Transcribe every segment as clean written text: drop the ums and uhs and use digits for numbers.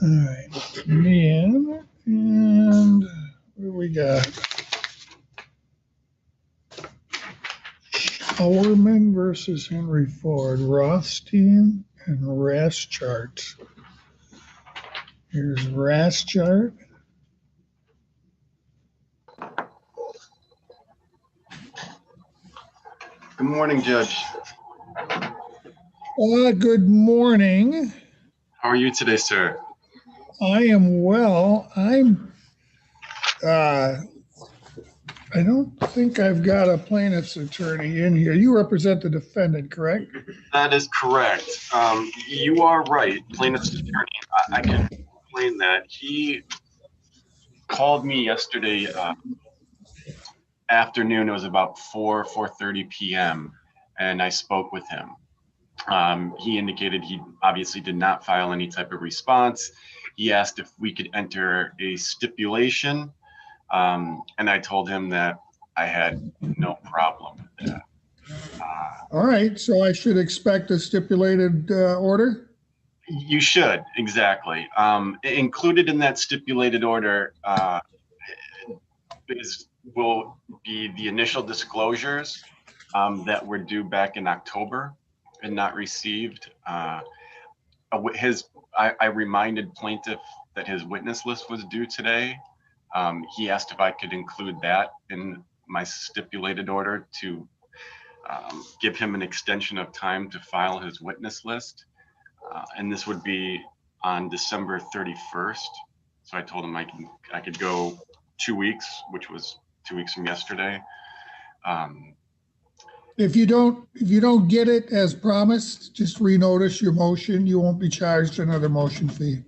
All right, Nan, and what do we got? Howerman versus Henry Ford, Rothstein and Raschart. Here's Raschart. Good morning, Judge. Good morning. How are you today, sir? I am well. I don't think I've got a plaintiff's attorney in here. You represent the defendant, correct? That is correct. You are right. Plaintiff's attorney, I can explain that. He called me yesterday afternoon. It was about 4:30 p.m. and I spoke with him. He indicated he obviously did not file any type of response. He asked if we could enter a stipulation, and I told him that I had no problem with that. All right, so I should expect a stipulated order? You should, exactly. Included in that stipulated order will be the initial disclosures that were due back in October and not received. I reminded plaintiff that his witness list was due today. He asked if I could include that in my stipulated order to give him an extension of time to file his witness list. And this would be on December 31st. So I told him I could go 2 weeks, which was 2 weeks from yesterday. If you don't get it as promised, just renotice your motion. You won't be charged another motion fee.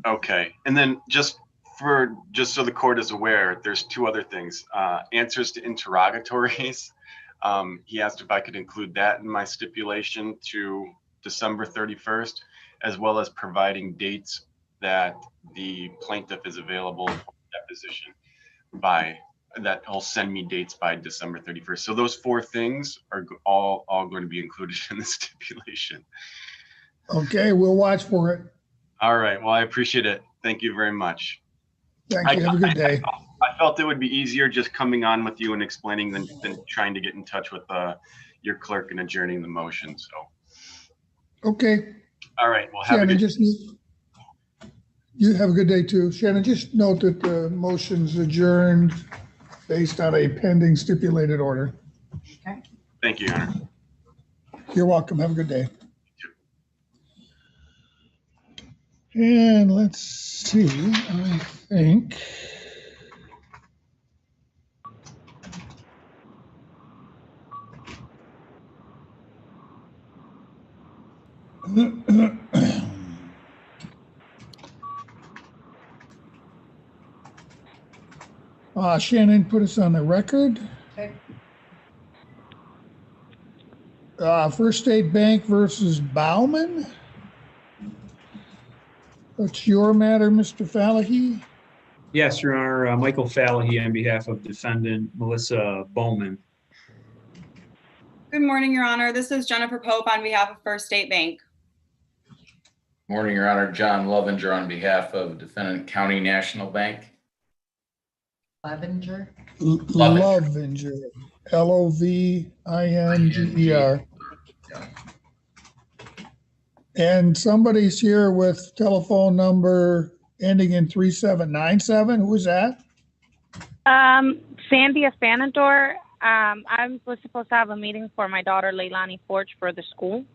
Okay, and then just so the court is aware, there's two other things. Answers to interrogatories. He asked if I could include that in my stipulation to December 31st, as well as providing dates that the plaintiff is available for deposition that he'll send me dates by December 31st. So those four things are all going to be included in the stipulation. Okay, we'll watch for it. All right, well, I appreciate it. Thank you very much. Thank you, have a good day. I felt it would be easier just coming on with you and explaining than trying to get in touch with your clerk and adjourning the motion, so. Okay. All right, well, Shannon, you have a good day too. Shannon, just note that the motion's adjourned based on a pending stipulated order. Okay. Thank you, Your Honor. You're welcome. Have a good day. And let's see, I think. Shannon, put us on the record. Okay. First State Bank versus Bauman. What's your matter, Mr. Fallahy? Yes, Your Honor. Michael Fallahy on behalf of defendant Melissa Bowman. Good morning, Your Honor. This is Jennifer Pope on behalf of First State Bank. Morning, Your Honor. John Lovinger on behalf of defendant County National Bank. Lovinger. Lovinger. Lovinger. Yeah. And somebody's here with telephone number ending in 3797. Who is that? Sandy Espanador. I'm supposed to have a meeting for my daughter, Leilani Forge, for the school.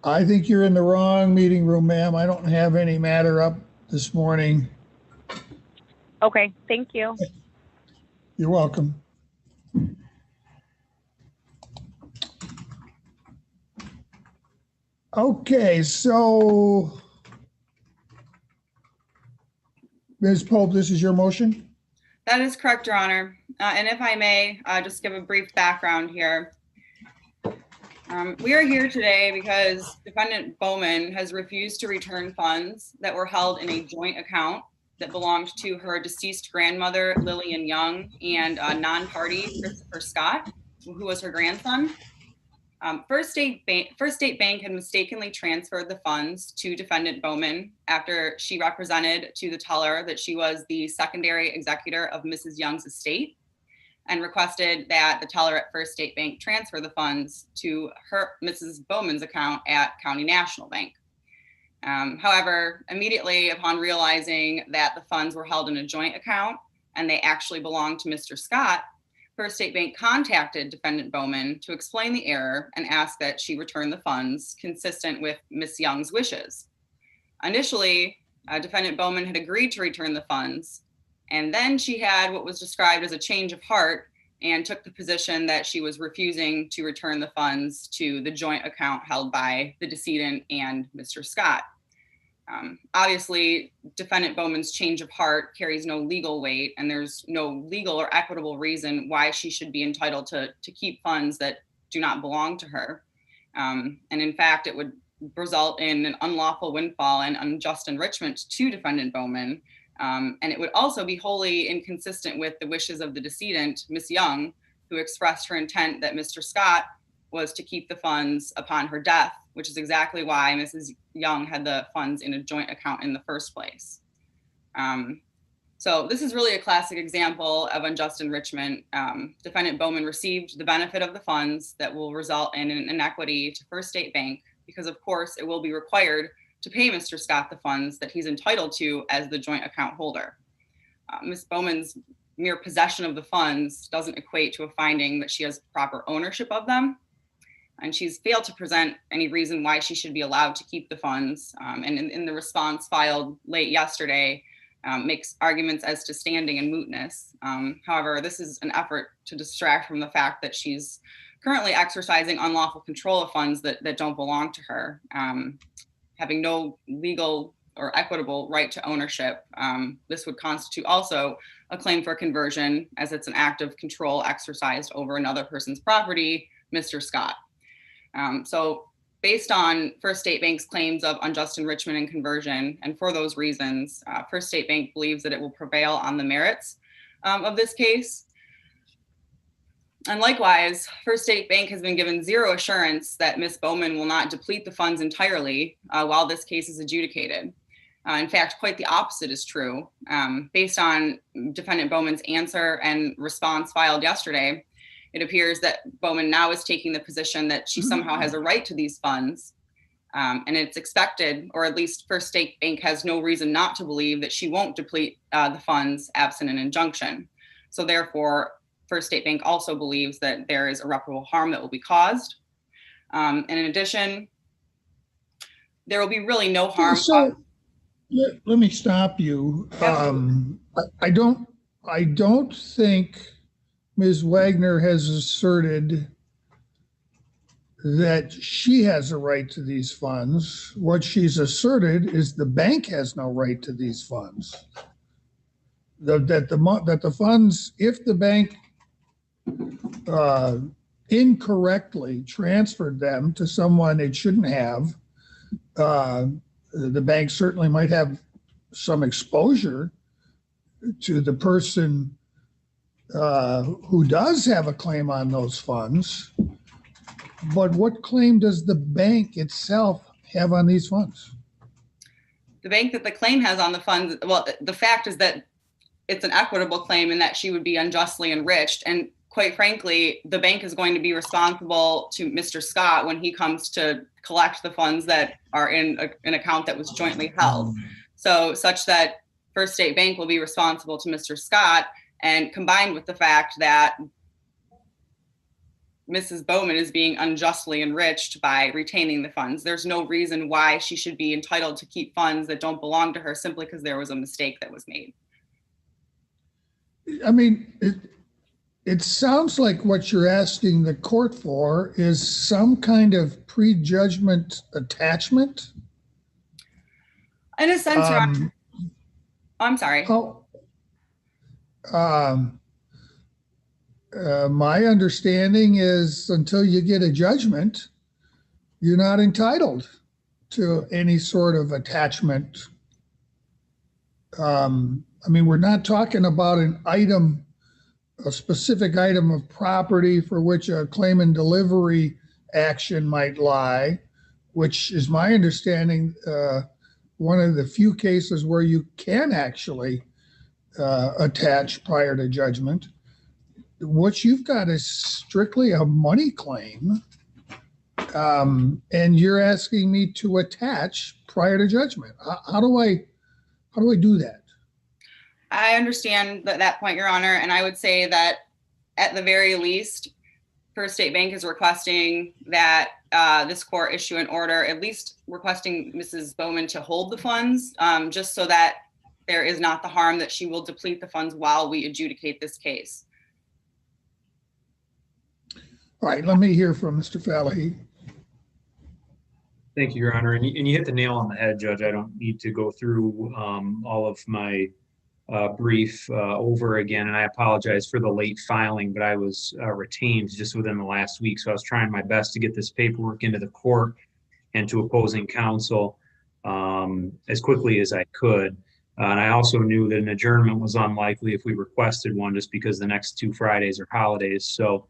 I think you're in the wrong meeting room, ma'am. I don't have any matter up this morning. Okay, thank you. You're welcome. Okay, so Ms. Pope, this is your motion? That is correct, Your Honor. And if I may, just give a brief background here. We are here today because defendant Bowman has refused to return funds that were held in a joint account that belonged to her deceased grandmother, Lillian Young, and a non-party, Christopher Scott, who was her grandson. First State Bank had mistakenly transferred the funds to defendant Bowman after she represented to the teller that she was the secondary executor of Mrs. Young's estate and requested that the teller at First State Bank transfer the funds to Mrs. Bowman's account at County National Bank. However, immediately upon realizing that the funds were held in a joint account and they actually belonged to Mr. Scott, First State Bank contacted defendant Bowman to explain the error and ask that she return the funds consistent with Ms. Young's wishes. Initially, defendant Bowman had agreed to return the funds, and then she had what was described as a change of heart and took the position that she was refusing to return the funds to the joint account held by the decedent and Mr. Scott. Obviously, defendant Bowman's change of heart carries no legal weight, and there's no legal or equitable reason why she should be entitled to keep funds that do not belong to her. And in fact, it would result in an unlawful windfall and unjust enrichment to defendant Bowman. And it would also be wholly inconsistent with the wishes of the decedent, Ms. Young, who expressed her intent that Mr. Scott was to keep the funds upon her death, which is exactly why Mrs. Young had the funds in a joint account in the first place. So this is really a classic example of unjust enrichment. Defendant Bowman received the benefit of the funds that will result in an inequity to First State Bank because, of course, it will be required to pay Mr. Scott the funds that he's entitled to as the joint account holder. Ms. Bowman's mere possession of the funds doesn't equate to a finding that she has proper ownership of them. And she's failed to present any reason why she should be allowed to keep the funds. And in the response filed late yesterday, makes arguments as to standing and mootness. However, this is an effort to distract from the fact that she's currently exercising unlawful control of funds that don't belong to her, having no legal or equitable right to ownership. This would constitute also a claim for conversion, as it's an act of control exercised over another person's property, Mr. Scott. So based on First State Bank's claims of unjust enrichment and conversion, and for those reasons, First State Bank believes that it will prevail on the merits of this case. And likewise, First State Bank has been given zero assurance that Ms. Bowman will not deplete the funds entirely while this case is adjudicated. In fact, quite the opposite is true. Based on defendant Bowman's answer and response filed yesterday, it appears that Bowman now is taking the position that she somehow has a right to these funds. And it's expected, or at least First State Bank has no reason not to believe that she won't deplete the funds absent an injunction. So therefore, First State Bank also believes that there is irreparable harm that will be caused. And in addition, there will be really no harm. So let me stop you. I don't think Ms. Wagner has asserted that she has a right to these funds. What she's asserted is the bank has no right to these funds. That the funds, if the bank incorrectly transferred them to someone it shouldn't have, the bank certainly might have some exposure to the person who does have a claim on those funds. But what claim does the bank itself have on these funds? The bank that the claim has on the funds, well, the fact is that it's an equitable claim and that she would be unjustly enriched. And quite frankly, the bank is going to be responsible to Mr. Scott when he comes to collect the funds that are in an account that was jointly held. So such that First State Bank will be responsible to Mr. Scott, and combined with the fact that Mrs. Bowman is being unjustly enriched by retaining the funds, there's no reason why she should be entitled to keep funds that don't belong to her simply because there was a mistake that was made. I mean, it sounds like what you're asking the court for is some kind of prejudgment attachment. In a sense, I'm sorry. My understanding is until you get a judgment, you're not entitled to any sort of attachment. I mean, we're not talking about an item, a specific item of property for which a claim and delivery action might lie, which is my understanding, one of the few cases where you can actually attach prior to judgment. What you've got is strictly a money claim, and you're asking me to attach prior to judgment. How do I do that? I understand that point, Your Honor, and I would say that at the very least, First State Bank is requesting that this court issue an order, at least requesting Mrs. Bowman to hold the funds, just so that there is not the harm that she will deplete the funds while we adjudicate this case. All right, let me hear from Mr. Fallahy. Thank you, Your Honor. And you hit the nail on the head, Judge. I don't need to go through all of my brief over again. And I apologize for the late filing, but I was retained just within the last week. So I was trying my best to get this paperwork into the court and to opposing counsel as quickly as I could. And I also knew that an adjournment was unlikely if we requested one, just because the next 2 Fridays are holidays. So,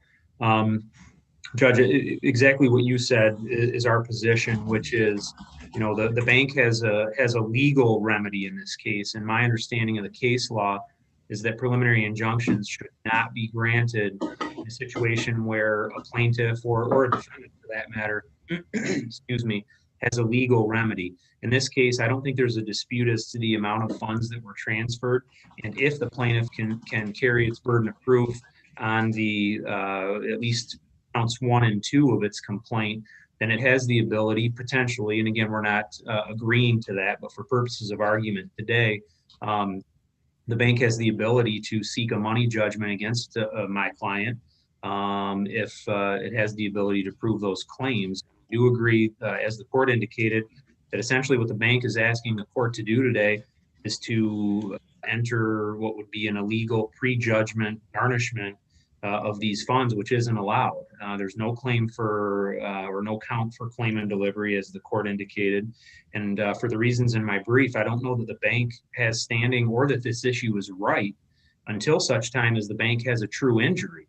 Judge, exactly what you said is our position, which is, you know, the bank has a legal remedy in this case. And my understanding of the case law is that preliminary injunctions should not be granted in a situation where a plaintiff or a defendant, for that matter, excuse me, has a legal remedy. In this case, I don't think there's a dispute as to the amount of funds that were transferred. And if the plaintiff can carry its burden of proof on the at least counts 1 and 2 of its complaint, then it has the ability potentially, and again, we're not agreeing to that, but for purposes of argument today, the bank has the ability to seek a money judgment against my client if it has the ability to prove those claims. I do agree, as the court indicated, that essentially what the bank is asking the court to do today is to enter what would be an illegal prejudgment garnishment of these funds, which isn't allowed. There's no claim for or no count for claim and delivery, as the court indicated. And for the reasons in my brief, I don't know that the bank has standing or that this issue is right until such time as the bank has a true injury.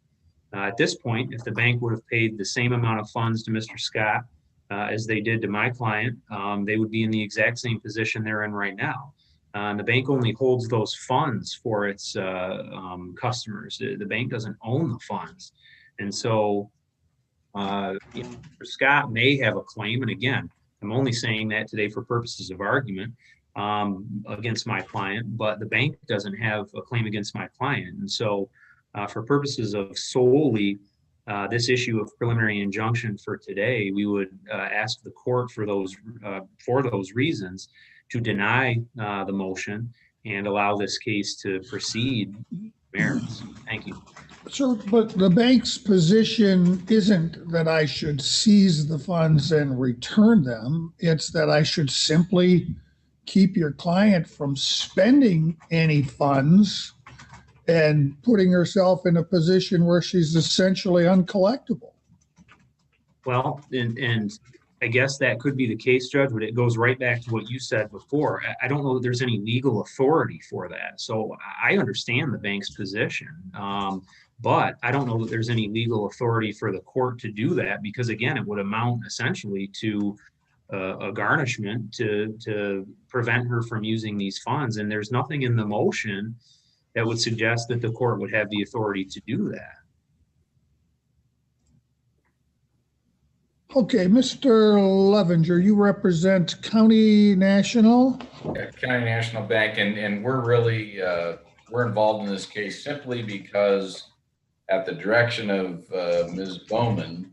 At this point, if the bank would have paid the same amount of funds to Mr. Scott as they did to my client, they would be in the exact same position they're in right now. The bank only holds those funds for its customers. The bank doesn't own the funds. And so Mr. Scott may have a claim. And again, I'm only saying that today for purposes of argument against my client, but the bank doesn't have a claim against my client. And so for purposes of solely this issue of preliminary injunction for today, we would ask the court for those reasons to deny the motion and allow this case to proceed merits. Thank you. So, but the bank's position isn't that I should seize the funds and return them. It's that I should simply keep your client from spending any funds and putting herself in a position where she's essentially uncollectible. Well, and I guess that could be the case, Judge, but it goes right back to what you said before. I don't know that there's any legal authority for that. So I understand the bank's position, but I don't know that there's any legal authority for the court to do that because, again, it would amount essentially to a garnishment to prevent her from using these funds. And there's nothing in the motion that would suggest that the court would have the authority to do that. Okay, Mr. Levenger, you represent County National? Yeah, County National Bank, and we're really, we're involved in this case simply because at the direction of Ms. Bowman,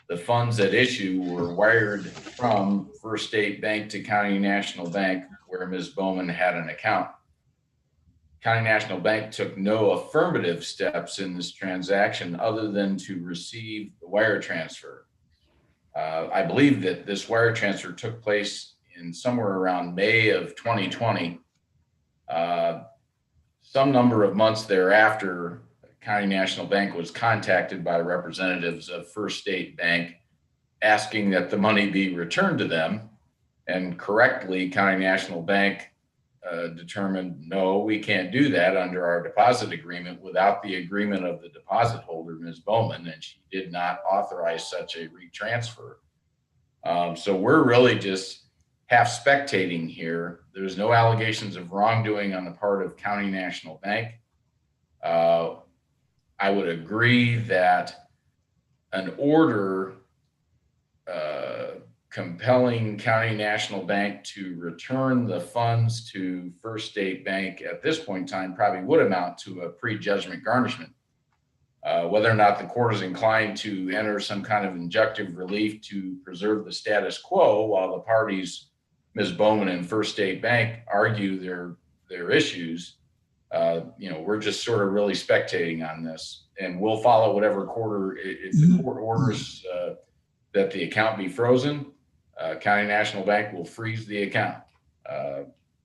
the funds at issue were wired from First State Bank to County National Bank, where Ms. Bowman had an account. County National Bank took no affirmative steps in this transaction other than to receive the wire transfer. I believe that this wire transfer took place in somewhere around May of 2020. Some number of months thereafter, County National Bank was contacted by representatives of First State Bank asking that the money be returned to them. And correctly, County National Bank determined, no, we can't do that under our deposit agreement without the agreement of the deposit holder, Ms. Bowman, and she did not authorize such a retransfer. So we're really just half spectating here. There's no allegations of wrongdoing on the part of County National Bank. I would agree that an order compelling County National Bank to return the funds to First State Bank at this point in time probably would amount to a prejudgment garnishment. Whether or not the court is inclined to enter some kind of injunctive relief to preserve the status quo while the parties, Ms. Bowman and First State Bank, argue their issues, we're just sort of really spectating on this, and we'll follow whatever quarter, if the court orders that the account be frozen, County National Bank will freeze the account.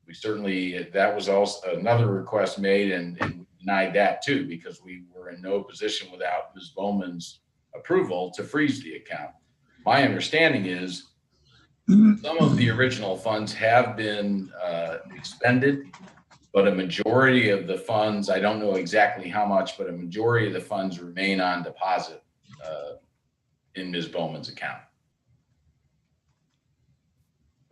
We certainly, that was also another request made and denied that too, because we were in no position without Ms. Bowman's approval to freeze the account. My understanding is some of the original funds have been expended, but a majority of the funds, I don't know exactly how much, but a majority of the funds remain on deposit in Ms. Bowman's account.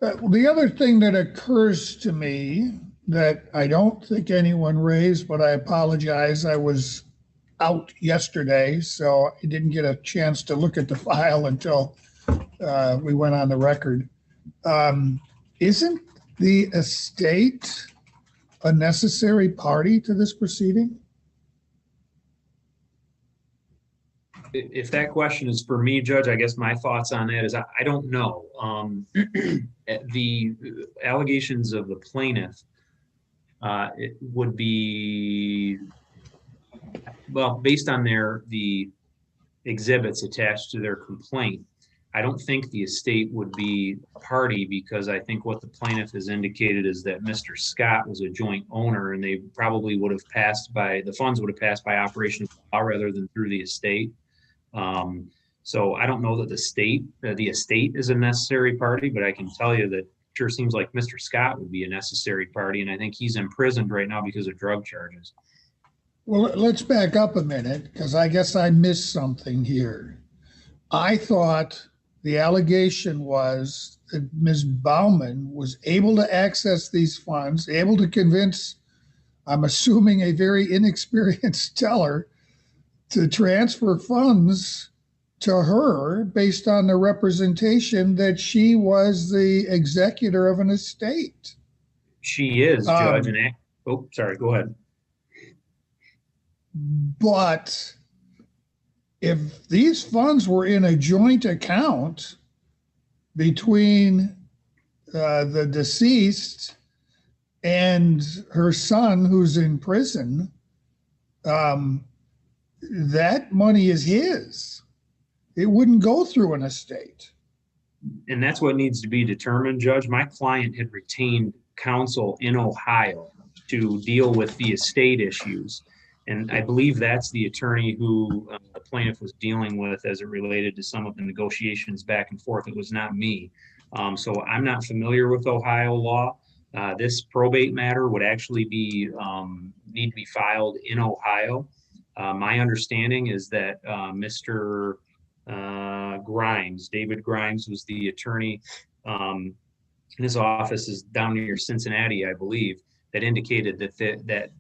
The other thing that occurs to me that I don't think anyone raised, but I apologize, I was out yesterday, so I didn't get a chance to look at the file until we went on the record. Isn't the estate a necessary party to this proceeding? If that question is for me, Judge, I guess my thoughts on that is I don't know. The allegations of the plaintiff, it would be, well, based on the exhibits attached to their complaint, I don't think the estate would be a party, because I think what the plaintiff has indicated is that Mr. Scott was a joint owner, and they probably would have the funds would have passed by operation of law rather than through the estate. So I don't know that the estate is a necessary party, but I can tell you that it sure seems like Mr. Scott would be a necessary party, and I think he's imprisoned right now because of drug charges. Well, let's back up a minute, because I guess I missed something here. I thought the allegation was that Ms. Bowman was able to access these funds, able to convince, I'm assuming, a very inexperienced teller to transfer funds to her based on the representation that she was the executor of an estate. She is, Judge. Oh, sorry, go ahead. But if these funds were in a joint account between the deceased and her son who's in prison, that money is his. It wouldn't go through an estate. And that's what needs to be determined, Judge. My client had retained counsel in Ohio to deal with the estate issues. And I believe that's the attorney who the plaintiff was dealing with as it related to some of the negotiations back and forth. It was not me. So I'm not familiar with Ohio law. This probate matter would actually be need to be filed in Ohio. My understanding is that Mr. Grimes, David Grimes, was the attorney. His office is down near Cincinnati, I believe, that indicated that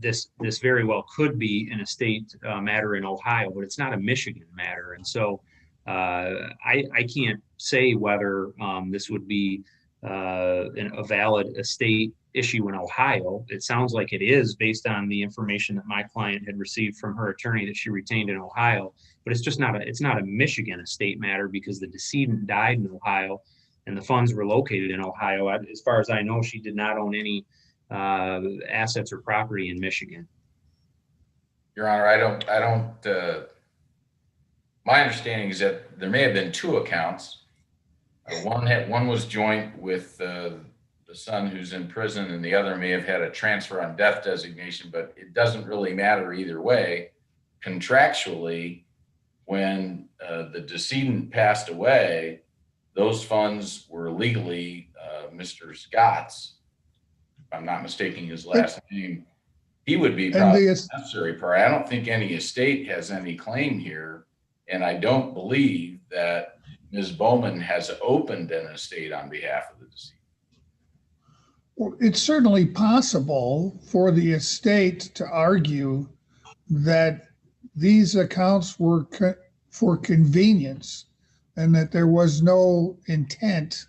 this very well could be an estate matter in Ohio, but it's not a Michigan matter. And so I can't say whether this would be a valid estate issue in Ohio. It sounds like it is, based on the information that my client had received from her attorney that she retained in Ohio. But it's just not a Michigan estate matter, because the decedent died in Ohio and the funds were located in Ohio. As far as I know, she did not own any assets or property in Michigan. Your Honor, I don't. My understanding is that there may have been two accounts. One was joint with the son who's in prison, and the other may have had a transfer on death designation, but it doesn't really matter either way. Contractually, when the decedent passed away, those funds were legally Mr. Scott's. I'm not mistaking his last name, he would be And probably the, the necessary party. I don't think any estate has any claim here. And I don't believe that Ms. Bowman has opened an estate on behalf of the deceased. well, it's certainly possible for the estate to argue that these accounts were for convenience and that there was no intent.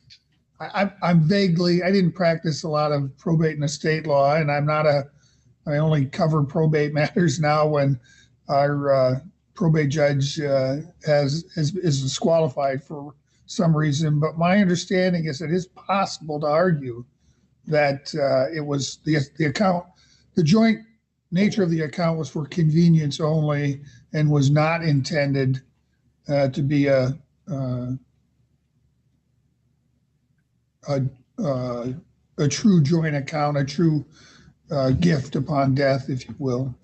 I didn't practice a lot of probate and estate law, and I only cover probate matters now when our probate judge is disqualified for some reason. But my understanding is it is possible to argue that it was the joint nature of the account was for convenience only and was not intended to be a true joint account, a true gift upon death, if you will.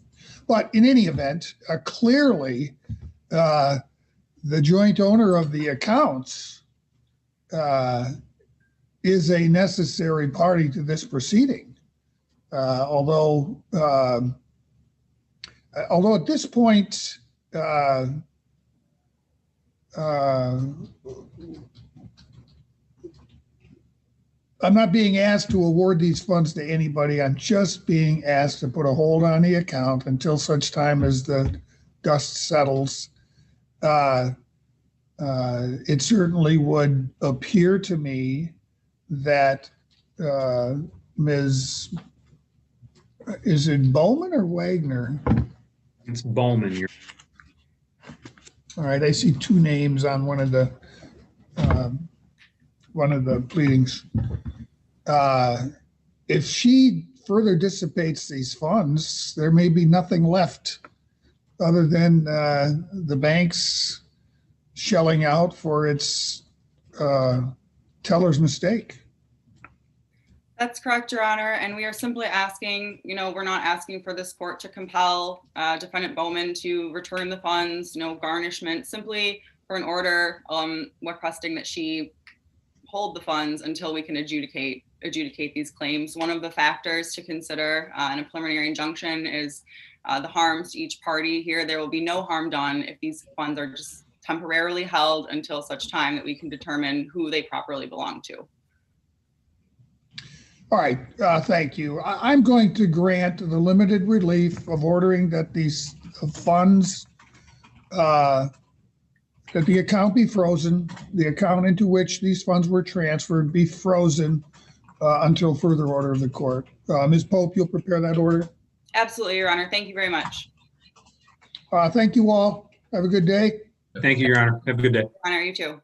But in any event, clearly, the joint owner of the accounts is a necessary party to this proceeding. Although at this point, I'm not being asked to award these funds to anybody. I'm just being asked to put a hold on the account until such time as the dust settles. It certainly would appear to me that Ms. Is it Bowman or Wagner? It's Bowman. All right, I see two names on one of the pleadings. If she further dissipates these funds, there may be nothing left other than the bank's shelling out for its teller's mistake. That's correct, Your Honor. And we are simply asking, we're not asking for this court to compel Defendant Bowman to return the funds, no garnishment, simply for an order requesting that she hold the funds until we can adjudicate these claims. One of the factors to consider in a preliminary injunction is the harms to each party. Here, there will be no harm done if these funds are just temporarily held until such time that we can determine who they properly belong to. All right, thank you. I'm going to grant the limited relief of ordering that these funds, that the account be frozen, the account into which these funds were transferred be frozen until further order of the court. Ms. Pope, you'll prepare that order? Absolutely, Your Honor. Thank you very much. Thank you all. Have a good day. Thank you, Your Honor. Have a good day. Your Honor, you too.